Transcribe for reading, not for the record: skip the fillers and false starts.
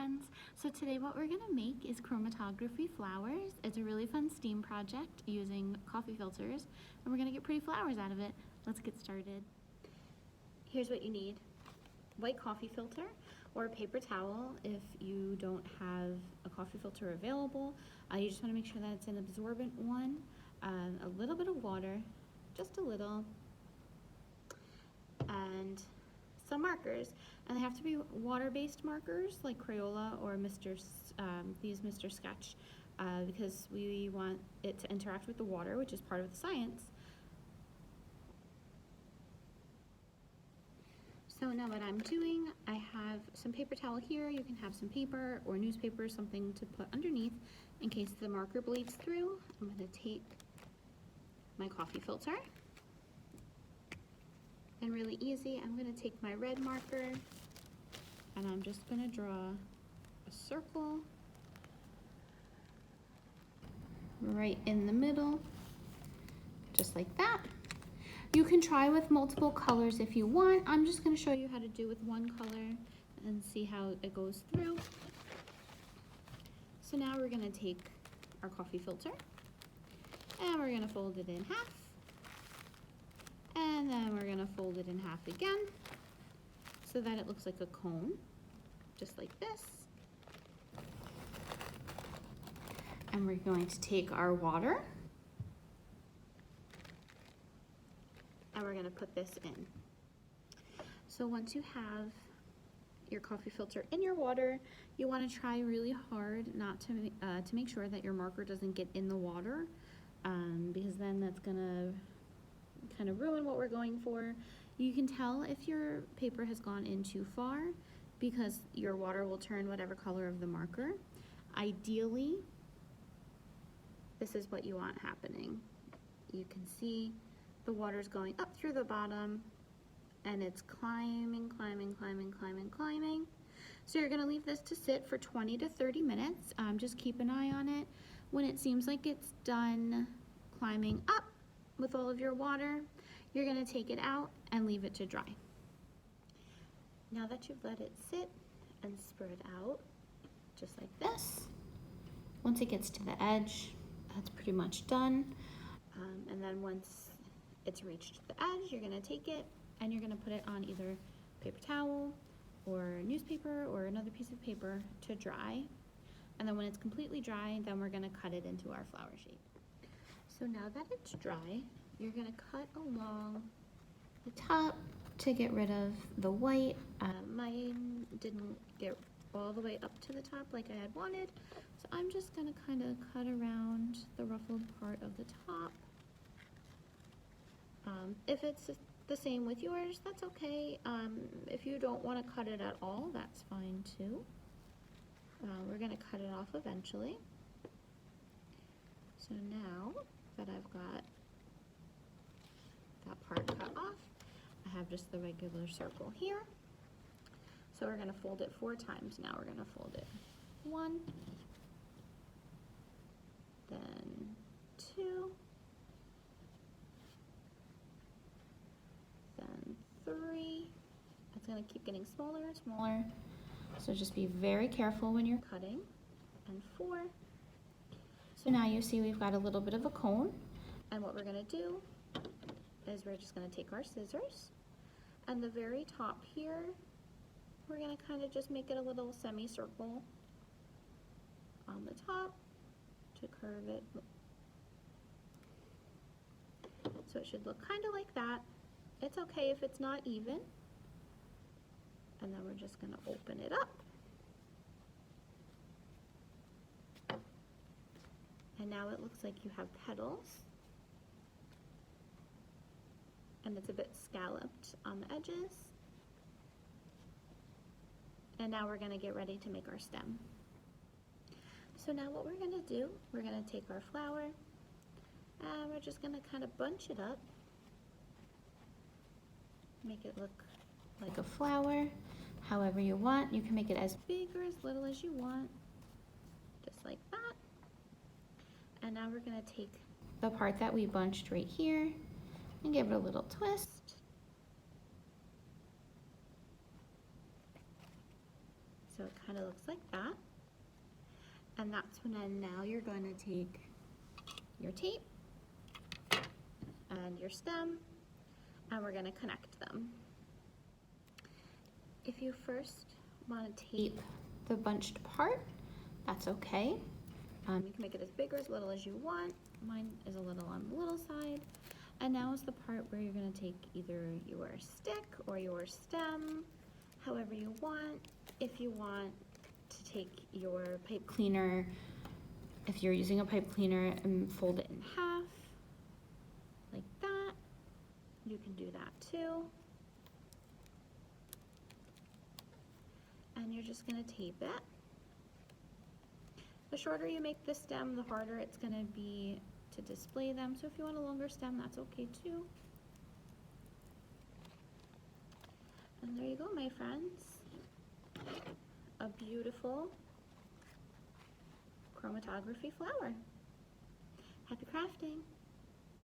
friends. So today what we're gonna make is chromatography flowers. It's a really fun STEAM project using coffee filters, and we're gonna get pretty flowers out of it. Let's get started. Here's what you need: white coffee filter or a paper towel. If you don't have a coffee filter available, you just wanna make sure that it's an absorbent one, a little bit of water, just a little, and some markers, and they have to be water-based markers like Crayola or these Mr. Sketch, because we want it to interact with the water, which is part of the science. So now what I'm doing, I have some paper towel here. You can have some paper or newspaper, something to put underneath in case the marker bleeds through. I'm going to take my coffee filter. And really easy, I'm going to take my red marker and I'm just going to draw a circle right in the middle, just like that. You can try with multiple colors if you want. I'm just going to show you how to do with one color and see how it goes through. So now we're going to take our coffee filter and we're going to fold it in half. And then we're going to fold it in half again so that it looks like a cone, just like this. And we're going to take our water and we're going to put this in. So once you have your coffee filter in your water, you want to try really hard not to make sure that your marker doesn't get in the water, because then that's going to kind of ruin what we're going for. You can tell if your paper has gone in too far because your water will turn whatever color of the marker. Ideally, this is what you want happening. You can see the water's going up through the bottom and it's climbing, climbing, climbing, climbing, climbing. So you're gonna leave this to sit for 20 to 30 minutes. Just keep an eye on it. When it seems like it's done climbing up with all of your water, you're going to take it out and leave it to dry. Now that you've let it sit and spread out, just like this, once it gets to the edge, that's pretty much done. And then once it's reached the edge, you're going to take it and you're going to put it on either paper towel or newspaper or another piece of paper to dry. And then when it's completely dry, then we're going to cut it into our flower shape. So now that it's dry, you're going to cut along the top to get rid of the white. Mine didn't get all the way up to the top like I had wanted, so I'm just going to kind of cut around the ruffled part of the top. If it's the same with yours, that's okay. If you don't want to cut it at all, that's fine too. We're going to cut it off eventually. So now that I've got that part cut off, I have just the regular circle here. So we're going to fold it 4 times now. We're going to fold it 1, then 2, then 3. It's going to keep getting smaller and smaller. So just be very careful when you're cutting. And 4. So now you see we've got a little bit of a cone, and what we're going to do is we're just going to take our scissors, and the very top here, we're going to kind of just make it a little semicircle on the top to curve it. So it should look kind of like that. It's okay if it's not even. And then we're just going to open it up. And now it looks like you have petals, and it's a bit scalloped on the edges. And now we're going to get ready to make our stem. So now what we're going to do, we're going to take our flower and we're just going to kind of bunch it up, make it look like a flower however you want. You can make it as big or as little as you want, just like that. And now we're going to take the part that we bunched right here and give it a little twist. So it kind of looks like that. And that's when now you're going to take your tape and your stem, and we're going to connect them. If you first want to tape the bunched part, that's okay. You can make it as big or as little as you want. Mine is a little on the little side. And now is the part where you're going to take either your stick or your stem, however you want. If you want to take your pipe cleaner, if you're using a pipe cleaner, and fold it in half, like that, you can do that too. And you're just going to tape it. The shorter you make the stem, the harder it's going to be to display them. So if you want a longer stem, that's okay too. And there you go, my friends. A beautiful chromatography flower. Happy crafting!